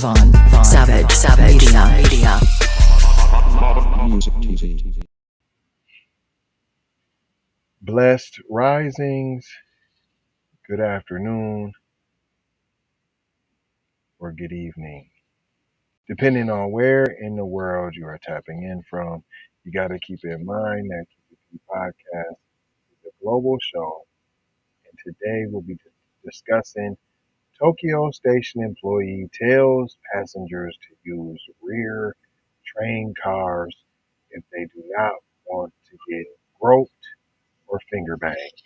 Savage Media. Music TV. Blessed risings, good afternoon, or good evening. Depending on where in the world you are tapping in from, you got to keep in mind that KPP Podcast is a global show, and today we'll be discussing Tokyo Station employee tells passengers to use rear train cars if they do not want to get groped or finger banged.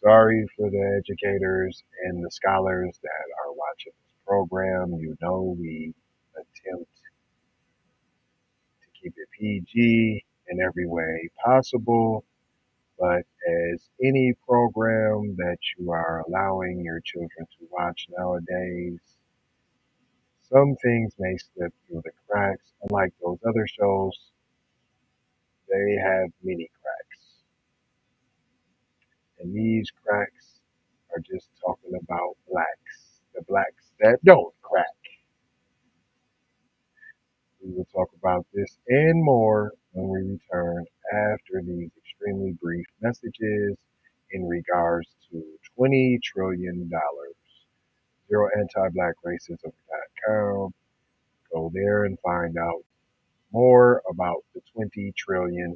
Sorry for the educators and the scholars that are watching this program. You know we attempt to keep it PG in every way possible, but as any program that you are allowing your children to watch nowadays, some things may slip through the cracks. Unlike those other shows, they have many cracks. And these cracks are just talking about blacks, the blacks that don't crack. We will talk about this and more when we return after these extremely brief messages in regards to $20 trillion. ZeroAntiBlackRacism.com. Go there and find out more about the $20 trillion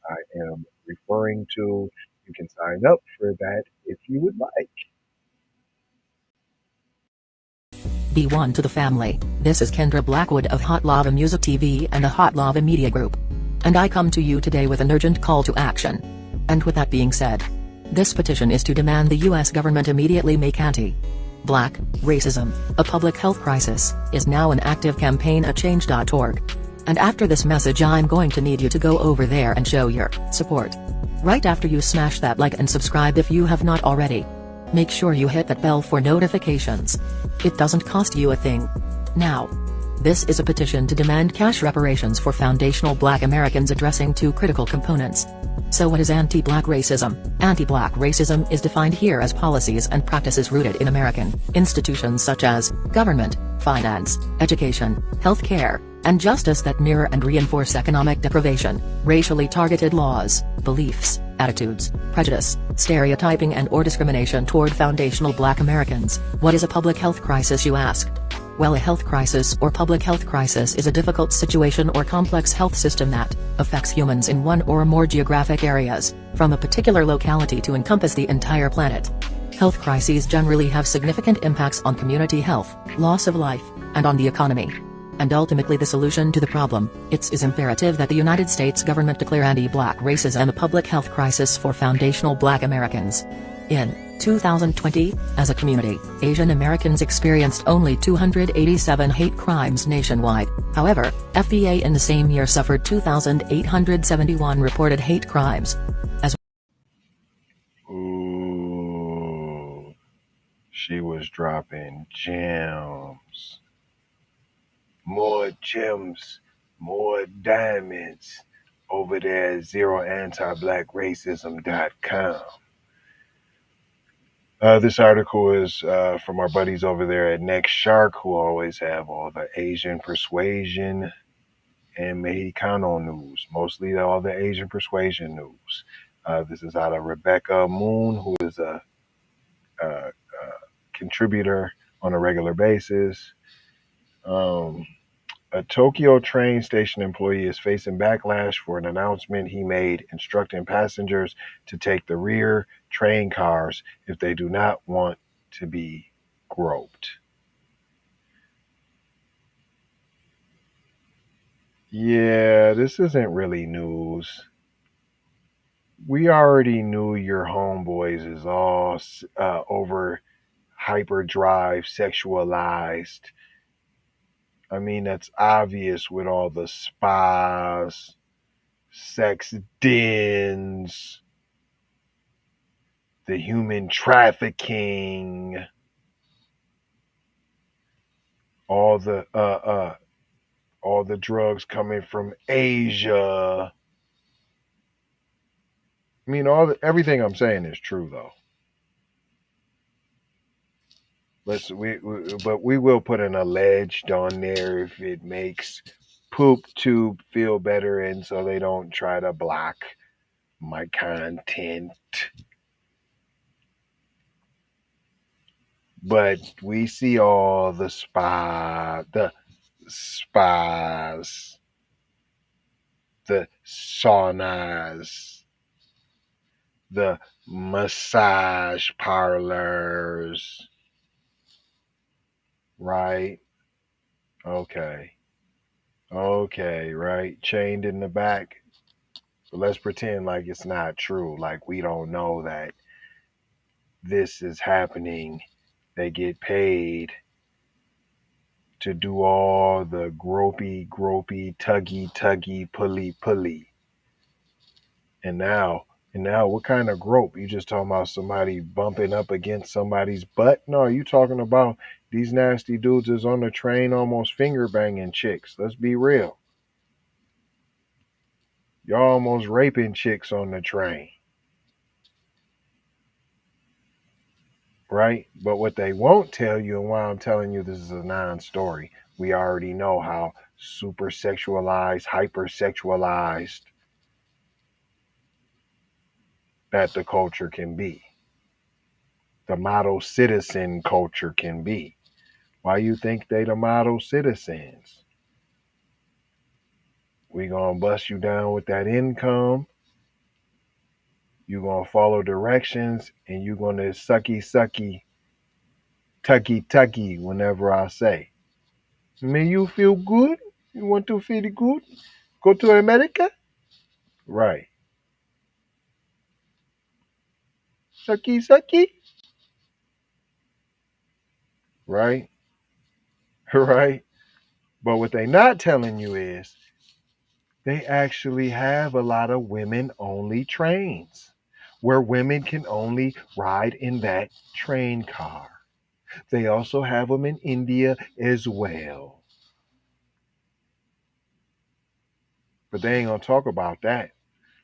I am referring to. You can sign up for that if you would like. Be one to the family. This is Kendra Blackwood of Hot Lava Music TV and the Hot Lava Media Group. And I come to you today with an urgent call to action. And with that being said, this petition is to demand the US government immediately make anti-black racism a public health crisis is now an active campaign at change.org. And after this message I'm going to need you to go over there and show your support. Right after you smash that like and subscribe if you have not already. Make sure you hit that bell for notifications. It doesn't cost you a thing. Now, this is a petition to demand cash reparations for foundational Black Americans addressing two critical components. So what is anti-Black racism? Anti-Black racism is defined here as policies and practices rooted in American institutions such as government, finance, education, healthcare, and justice that mirror and reinforce economic deprivation, racially targeted laws, beliefs, attitudes, prejudice, stereotyping and/or discrimination toward foundational Black Americans. What is a public health crisis, you ask? Well, a health crisis or public health crisis is a difficult situation or complex health system that affects humans in one or more geographic areas, from a particular locality to encompass the entire planet. Health crises generally have significant impacts on community health, loss of life, and on the economy. And ultimately the solution to the problem, it is imperative that the United States government declare anti-Black racism a public health crisis for foundational Black Americans. In 2020, as a community, Asian Americans experienced only 287 hate crimes nationwide. However, FBA in the same year suffered 2,871 reported hate crimes. Ooh, she was dropping gems. More gems, more diamonds over there at ZeroAntiBlackRacism.com. This article is from our buddies over there at Next Shark, who always have all the Asian persuasion and Mexicano news, mostly all the Asian persuasion news. This is out of Rebecca Moon, who is a contributor on a regular basis. A Tokyo train station employee is facing backlash for an announcement he made instructing passengers to take the rear train cars if they do not want to be groped. Yeah, this isn't really news. We already knew your homeboys is all over hyperdrive, sexualized. I mean, that's obvious with all the spas, sex dens, the human trafficking, all the drugs coming from Asia. I mean, everything I'm saying is true, though. But we will put an alleged on there if it makes poop tube feel better, and so they don't try to block my content. But we see all the spas, the saunas, the massage parlors, right? Okay. Okay, right? Chained in the back. But let's pretend like it's not true. Like we don't know that this is happening. They get paid to do all the gropey, tuggy, pulley. And now, what kind of grope? You just talking about somebody bumping up against somebody's butt? No, you talking about these nasty dudes is on the train almost finger banging chicks. Let's be real. Y'all almost raping chicks on the train. Right? But what they won't tell you, and why I'm telling you this is a non-story, we already know how super sexualized, hypersexualized that the culture can be. The model citizen culture can be. Why you think they the model citizens? We gonna bust you down with that income. You gonna follow directions, and you gonna sucky, tucky whenever I say. May you feel good? You want to feel good? Go to America? Right. Sucky. Right? Right? But what they not telling you is they actually have a lot of women only trains where women can only ride in that train car. They also have them in India as well. But they ain't going to talk about that.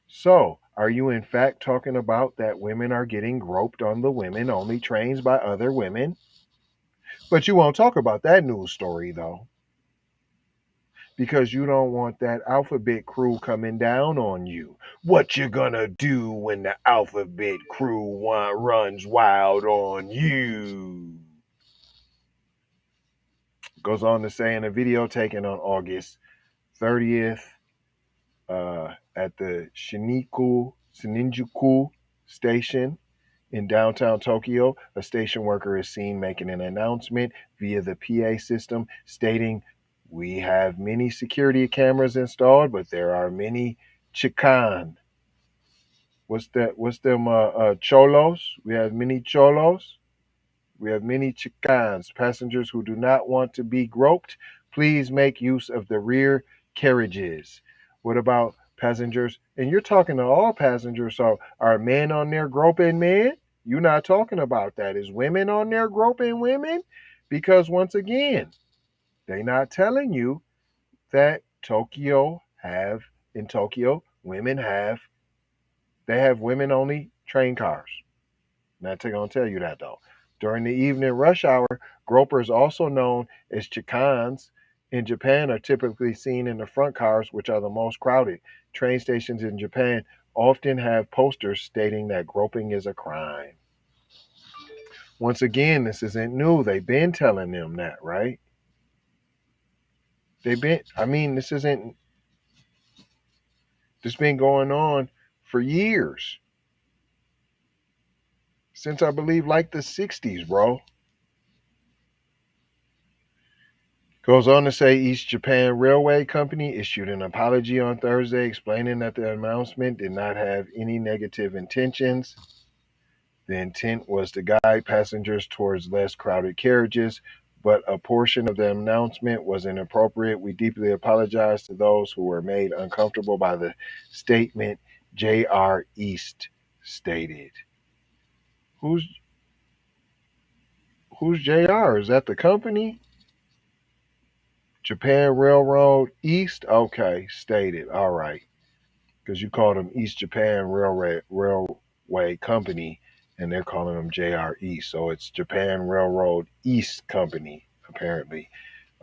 So, are you in fact talking about that women are getting groped on the women only trains by other women? But you won't talk about that news story though, because you don't want that alphabet crew coming down on you. What you gonna do when the alphabet crew runs wild on you? Goes on to say in a video taken on August 30th at the Shinjuku Station in downtown Tokyo, a station worker is seen making an announcement via the PA system stating, "We have many security cameras installed, but there are many chikan." What's that? What's them cholos? We have many cholos. We have many chikans. Passengers who do not want to be groped, please make use of the rear carriages. What about passengers? And you're talking to all passengers. So are men on there groping men? You're not talking about that. Is women on there groping women? Because once again, they're not telling you that in Tokyo, they have women only train cars. Not going to tell you that though. During the evening rush hour, gropers, also known as chikans, in Japan are typically seen in the front cars, which are the most crowded. Train stations in Japan often have posters stating that groping is a crime. Once again, this isn't new. They've been telling them that, right? This been going on for years. Since I believe like the 60s, bro. Goes on to say East Japan Railway Company issued an apology on Thursday explaining that the announcement did not have any negative intentions. The intent was to guide passengers towards less crowded carriages, but a portion of the announcement was inappropriate. We deeply apologize to those who were made uncomfortable by the statement, JR East stated. Who's JR? Is that the company? Japan Railroad East? Okay, stated. All right. Because you called them East Japan Railway Company, and they're calling them JR East. So it's Japan Railroad East Company, apparently.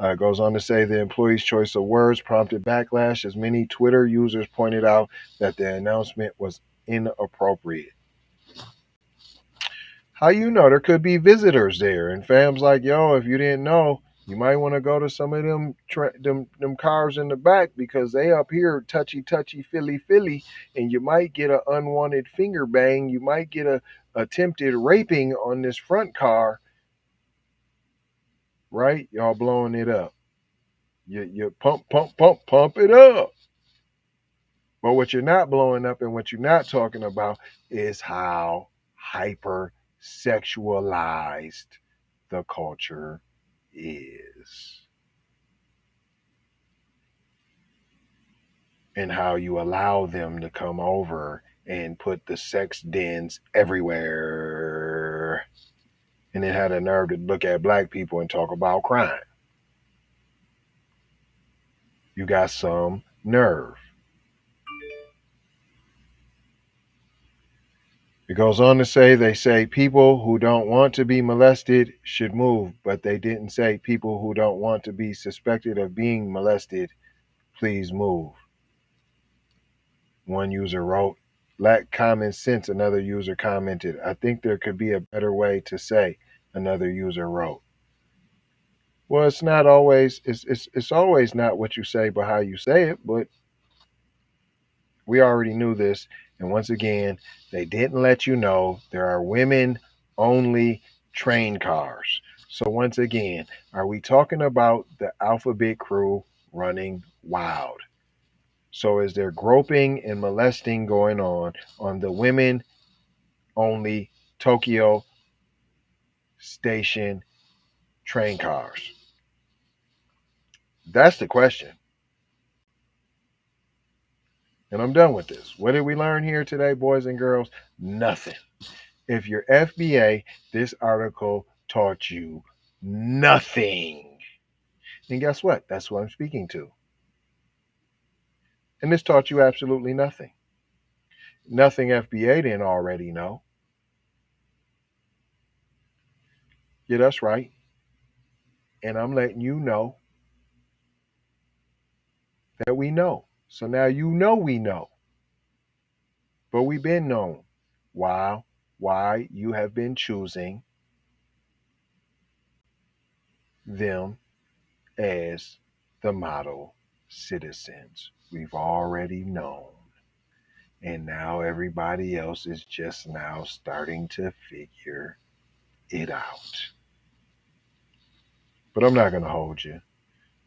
It goes on to say the employee's choice of words prompted backlash as many Twitter users pointed out that the announcement was inappropriate. How you know? There could be visitors there, and fam's like, yo, if you didn't know, you might want to go to some of them cars in the back because they up here touchy, filly, and you might get an unwanted finger bang. You might get a attempted raping on this front car, right? Y'all blowing it up. You pump it up. But what you're not blowing up and what you're not talking about is how hyper sexualized the culture is. And how you allow them to come over and put the sex dens everywhere. And then had a nerve to look at black people and talk about crime. You got some nerve. It goes on to say, they say people who don't want to be molested should move, but they didn't say people who don't want to be suspected of being molested, please move. One user wrote, lack common sense, another user commented. I think there could be a better way to say, another user wrote. Well, it's not always, it's always not what you say, but how you say it, but we already knew this. And once again, they didn't let you know there are women-only train cars. So once again, are we talking about the alphabet crew running wild? So is there groping and molesting going on the women-only Tokyo Station train cars? That's the question. And I'm done with this. What did we learn here today, boys and girls? Nothing. If you're FBA, this article taught you nothing. And guess what? That's what I'm speaking to. And this taught you absolutely nothing. Nothing FBA didn't already know. Yeah, that's right. And I'm letting you know that we know. So now you know we know. But we've been known. Why you have been choosing them as the model citizens. We've already known. And now everybody else is just now starting to figure it out. But I'm not going to hold you.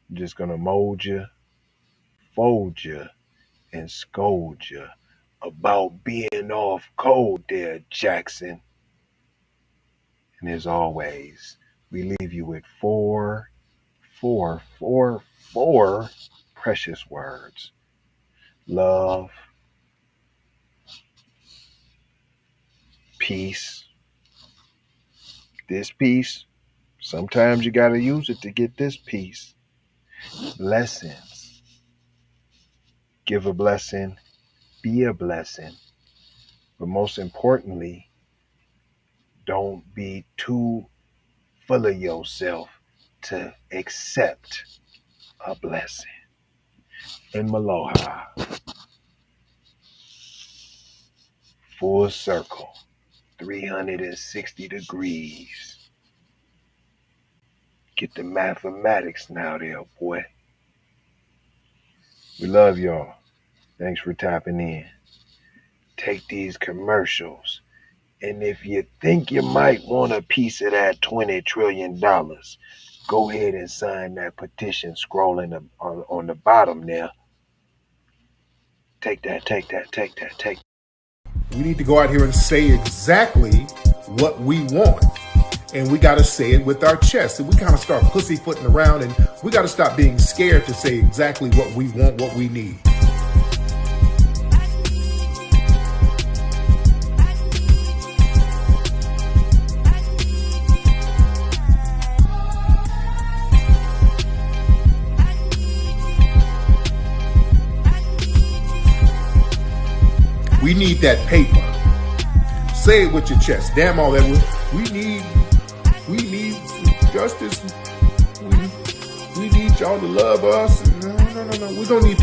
I'm just going to mold you, fold you, and scold you about being off cold there, Jackson. And as always, we leave you with four precious words. Love, peace. This peace, sometimes you got to use it to get this peace. Blessings. Give a blessing, be a blessing. But most importantly, don't be too full of yourself to accept a blessing. And Maloha. Full circle. 360 degrees. Get the mathematics now there, boy. We love y'all. Thanks for tapping in. Take these commercials. And if you think you might want a piece of that $20 trillion, go ahead and sign that petition scrolling on the bottom there. Take that. We need to go out here and say exactly what we want. And we got to say it with our chest. And we kind of start pussyfooting around, and we got to stop being scared to say exactly what we want, what we need. We need that paper Say it with your chest. Damn all that. We need justice. We need y'all to love us. No. We don't need that.